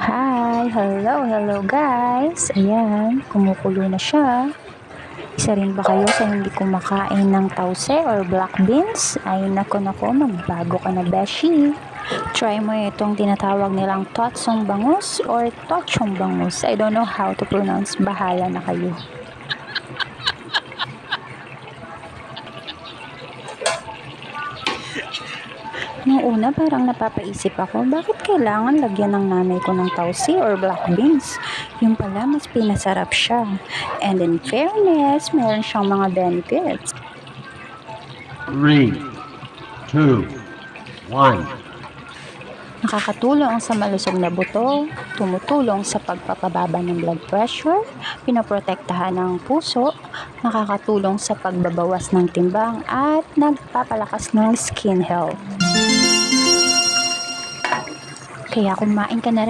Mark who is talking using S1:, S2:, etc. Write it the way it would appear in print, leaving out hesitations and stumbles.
S1: Hi! Hello guys! Ayan, kumukulo na siya. Isa rin ba kayo sa hindi kumakain ng tause or black beans? Ay nako, magbago ka na beshi. Try mo itong tinatawag nilang totsong bangus or tochong bangus. I don't know how to pronounce, bahala na kayo. Nung una parang napapaisip ako, bakit kailangan lagyan ng nanay ko ng tausi or black beans? Yung pala, mas pinasarap siya. And in fairness, meron siyang mga benefits.
S2: 3, 2, 1.
S1: Nakakatulong sa malusog na buto, tumutulong sa pagpapababa ng blood pressure, pinoprotektahan ng puso, nakakatulong sa pagbabawas ng timbang at nagpapalakas ng skin health. Kaya kumain ka na rin